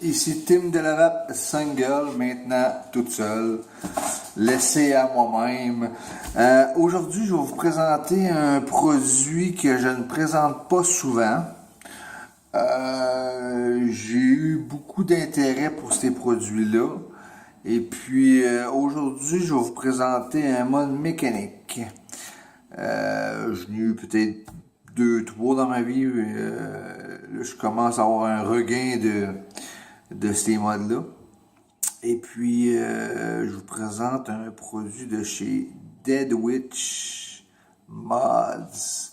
ici Tim Delarap, single, maintenant toute seule, laissé à moi-même. Aujourd'hui, je vais vous présenter un produit que je ne présente pas souvent. J'ai eu beaucoup d'intérêt pour ces produits-là. Et puis aujourd'hui, je vais vous présenter un mode mécanique. Je n'ai eu peut-être 2, 3 dans ma vie. Là, je commence à avoir un regain de ces modes-là. Et puis, je vous présente un produit de chez Dead Witch Mods.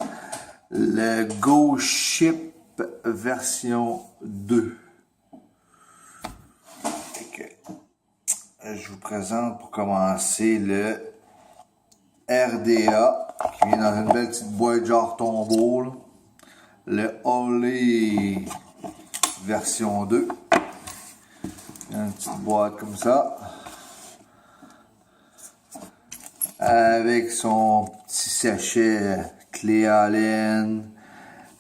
Le Go Ship version 2. Je vous présente pour commencer le RDA qui vient dans une belle petite boîte genre tombeau. Là. Le Olé version 2. Une petite boîte comme ça. Avec son petit sachet clé Allen,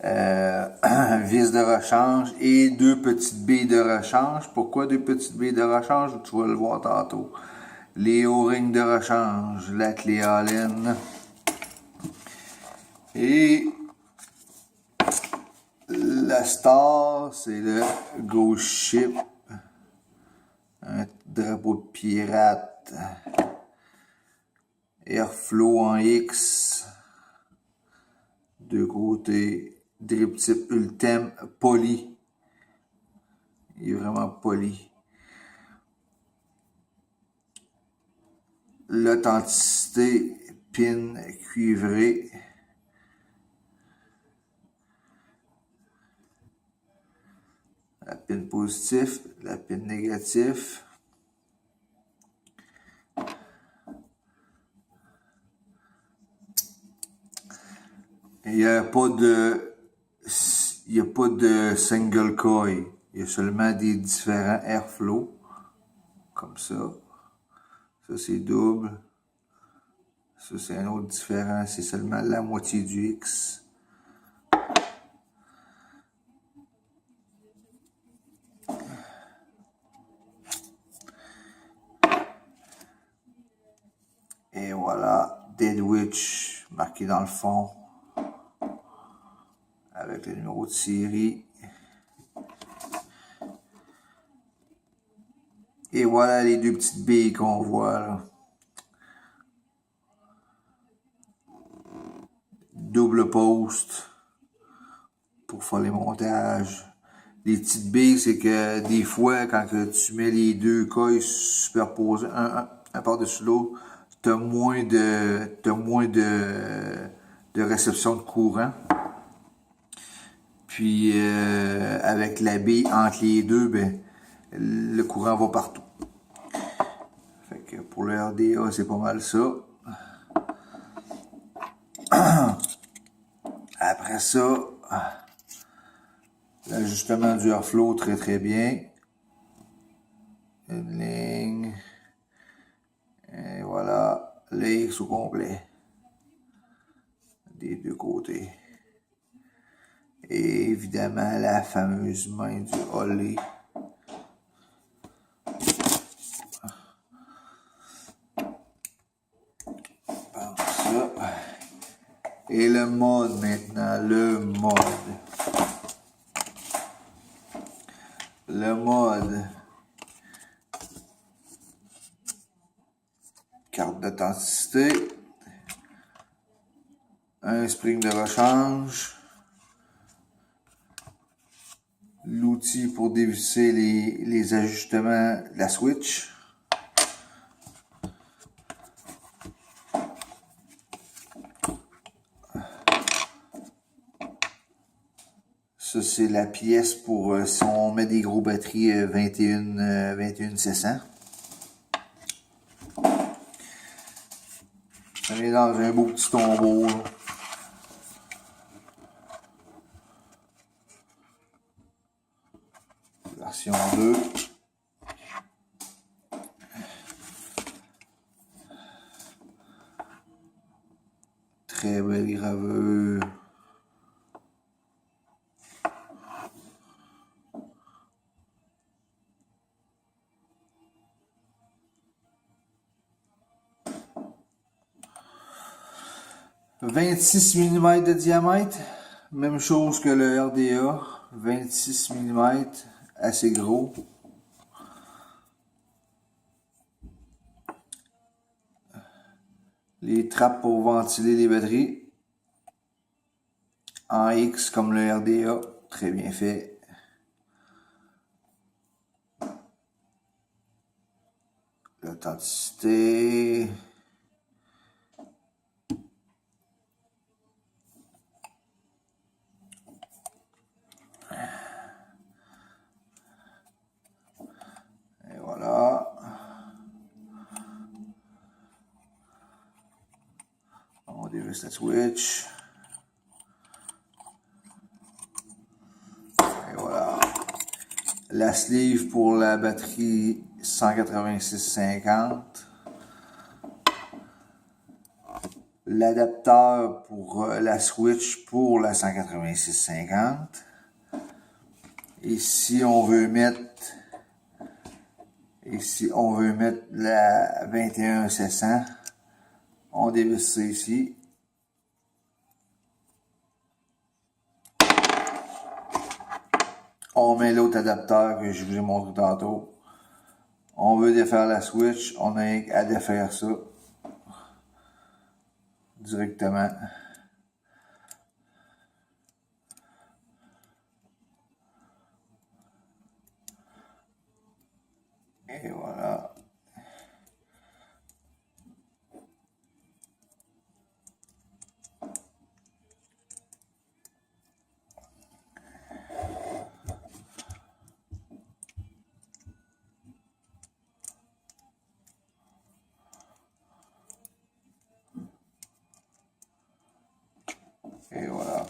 vis de rechange et 2 petites billes de rechange. Pourquoi 2 petites billes de rechange? Tu vas le voir tantôt. Les O-rings de rechange, la clé Allen. Et la star, c'est le Go Ship. Un drapeau de pirate. Airflow en X. De côté. Drip type Ultem poli. Il est vraiment poli. L'authenticité pin cuivré. La pin positif, la pin négatif. Il n'y a pas de single coil. Il y a seulement des différents airflow. Comme ça. Ça c'est double. Ça c'est un autre différent. C'est seulement la moitié du X. Et voilà, Dead Witch marqué dans le fond avec le numéro de série. Et voilà les 2 petites billes qu'on voit là. Double post pour faire les montages. Les petites billes, c'est que des fois, quand tu mets les 2 coils superposés, un par-dessus l'autre, t'as moins de réception de courant. Puis avec la bille entre les deux, ben le courant va partout. Fait que pour le RDA, c'est pas mal ça. Après ça, l'ajustement du airflow très très bien. Une ligne. Et voilà, l'X au complet. Des 2 côtés. Et évidemment la fameuse main du Olé. Et le mode maintenant, le mode. Carte d'authenticité. Un spring de rechange. L'outil pour dévisser les ajustements de la switch. Ça, c'est la pièce pour si on met des gros batteries 21600. On est dans un beau petit tombeau. Là. Version 2. Très belle gravure. 26 mm de diamètre, même chose que le RDA, 26 mm, assez gros. Les trappes pour ventiler les batteries, en X comme le RDA, très bien fait. L'authenticité. Et voilà. On dévisse la switch. Et voilà. La sleeve pour la batterie 18650. L'adapteur pour la switch pour la 18650. Et si on veut mettre la 21700, on dévisse ça ici. On met l'autre adapteur que je vous ai montré tantôt. On veut défaire la switch, on a à défaire ça directement. Et voilà. Et voilà.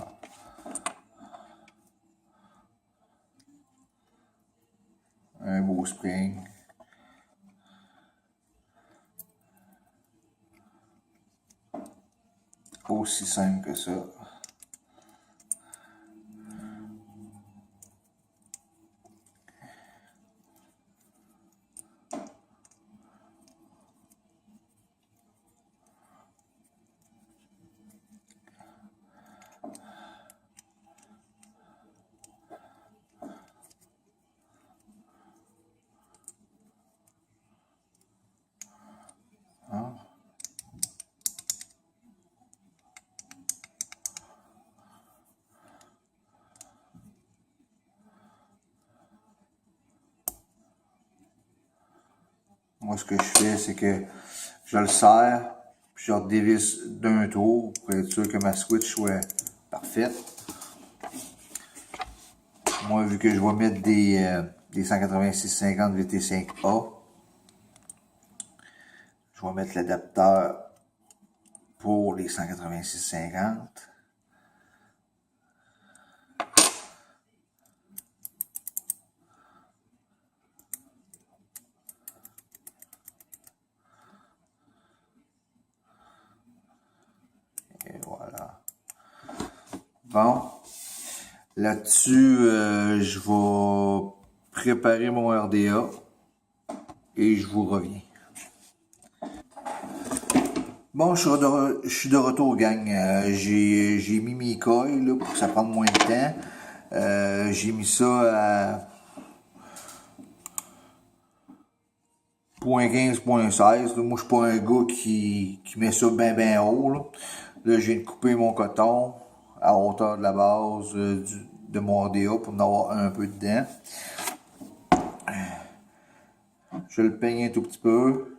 Un beau spring. Aussi simple que ça. Hein? Moi, ce que je fais, c'est que je le serre, puis je redévisse d'un tour pour être sûr que ma switch soit parfaite. Moi, vu que je vais mettre des 18650 VT5A, je vais mettre l'adapteur pour les 18650. Et voilà. Bon. Là-dessus, je vais préparer mon RDA et je vous reviens. Bon, je suis de retour, gang. J'ai mis mes coils là, pour que ça prenne moins de temps. J'ai mis ça à 0.15, 0.16. Moi, je suis pas un gars qui met ça bien haut. Là, je viens de couper mon coton à hauteur de la base de mon RDA pour en avoir un peu dedans. Je le peigne un tout petit peu.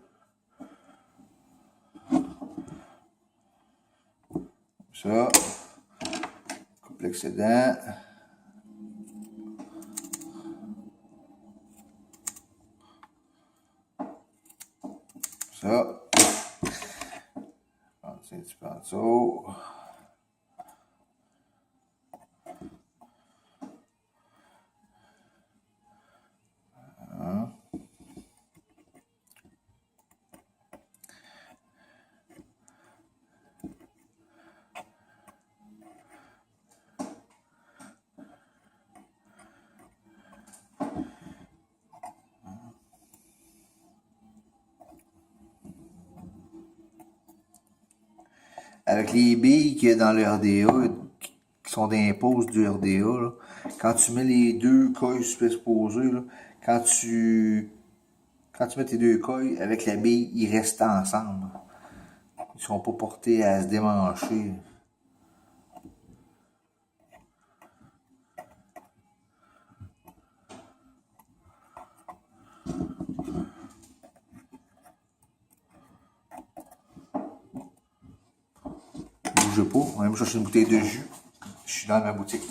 Ça. Coupe l'excédent. Ça. Un petit peu en dessous. avec les billes qu'il y a dans le RDA, qui sont dans les pauses du RDA, là, quand tu mets les deux coils superposés, là, quand tu mets tes deux coils avec la bille, ils restent ensemble. Ils sont pas portés à se démancher. Bougez pas, on va me chercher une bouteille de jus. Je suis dans ma boutique.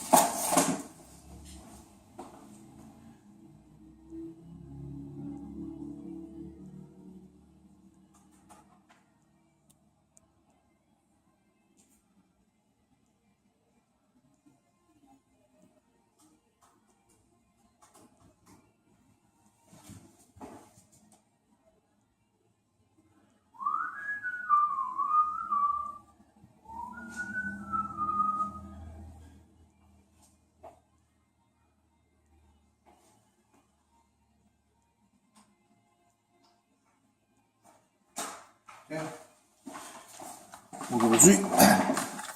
Aujourd'hui,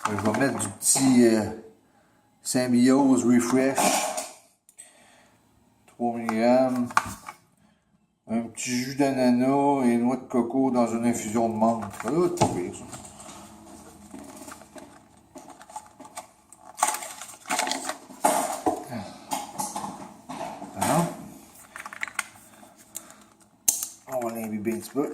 je vais mettre du petit Symbiose Refresh, 3 mg, un petit jus d'ananas et noix de coco dans une infusion de menthe. Ça doit être pas pire, ça. Alors, on va l'imbiber un petit peu.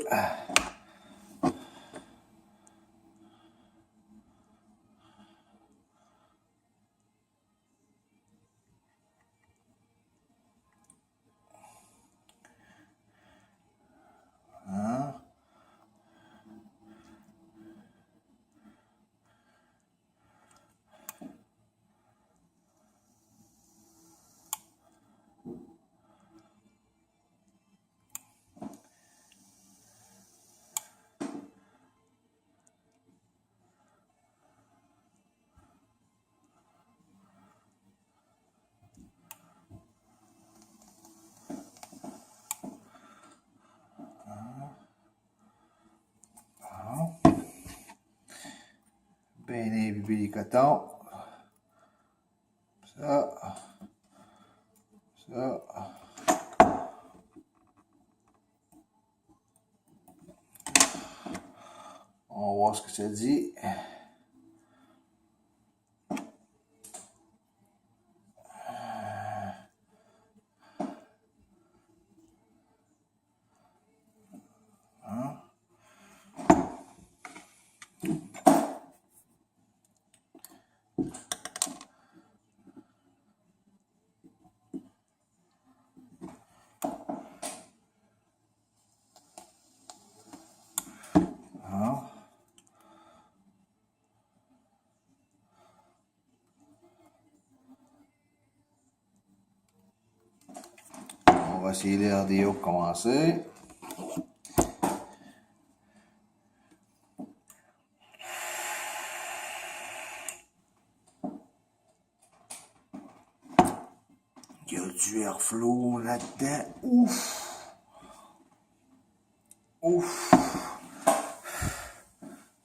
Bien imbiber les cotons. Ça. Ça. On va voir ce que ça dit. On va essayer les RDO pour commencer. Il y a du airflow là-dedans. Ouf! Ouf!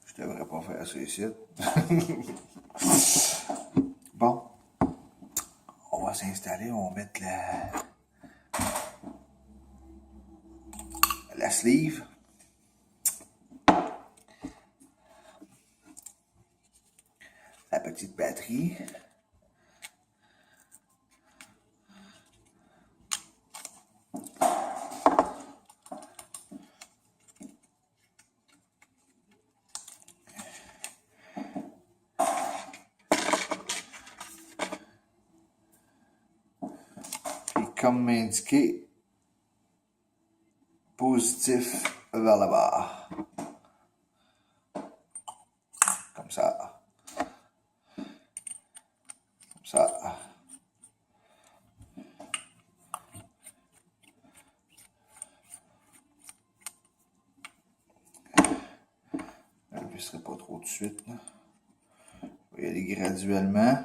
Je devrais pas faire ça ici. Bon. On va s'installer, on va mettre la sleeve. La petite batterie. Comme indiqué, positif vers le bas. Comme ça. Comme ça. Je ne serai pas trop tout de suite. Là. On va y aller graduellement.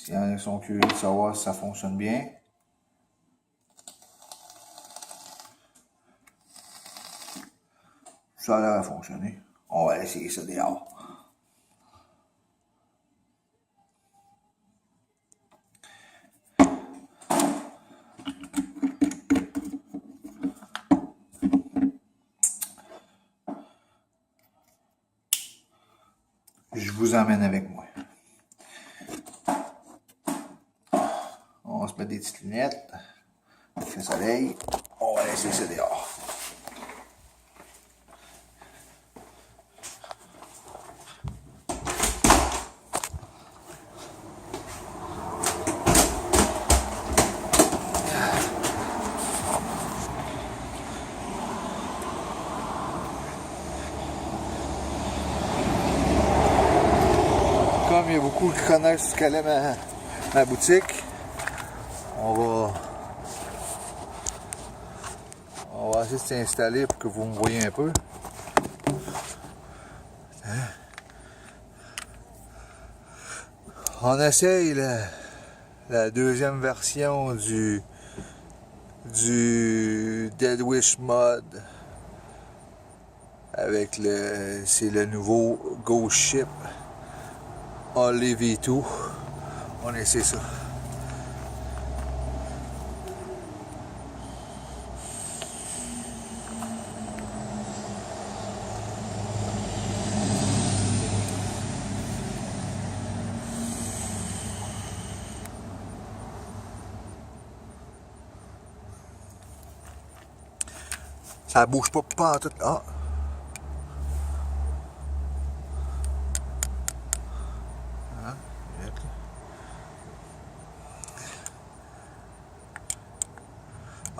S'il y en a qui sont curieux de savoir si ça fonctionne bien. Ça a l'air à fonctionner. On va essayer ça dehors. Je vous emmène avec moi. On va se mettre des petites lunettes. Avec le soleil. On va laisser ça dehors. Comme il y a beaucoup qui connaissent ce qu'elle est ma boutique, on va essayer de s'installer pour que vous me voyez un peu. On essaye la deuxième version du Dead Wish mod avec c'est le nouveau Ghost Ship Only V2. On essaie ça. Ça bouge pas en tout. Ah!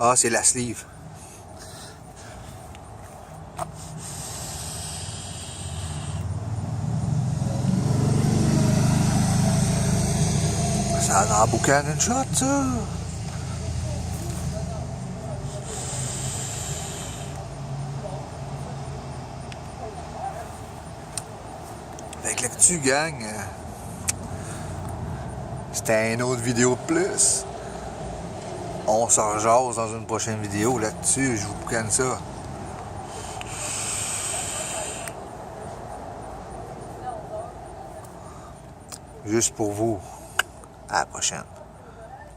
Ah, c'est la sleeve. Ça en boucan une shot, ça! Fait que là-dessus, gang, c'était une autre vidéo de plus. On se rejase dans une prochaine vidéo là-dessus, je vous boucane ça. Juste pour vous. À la prochaine.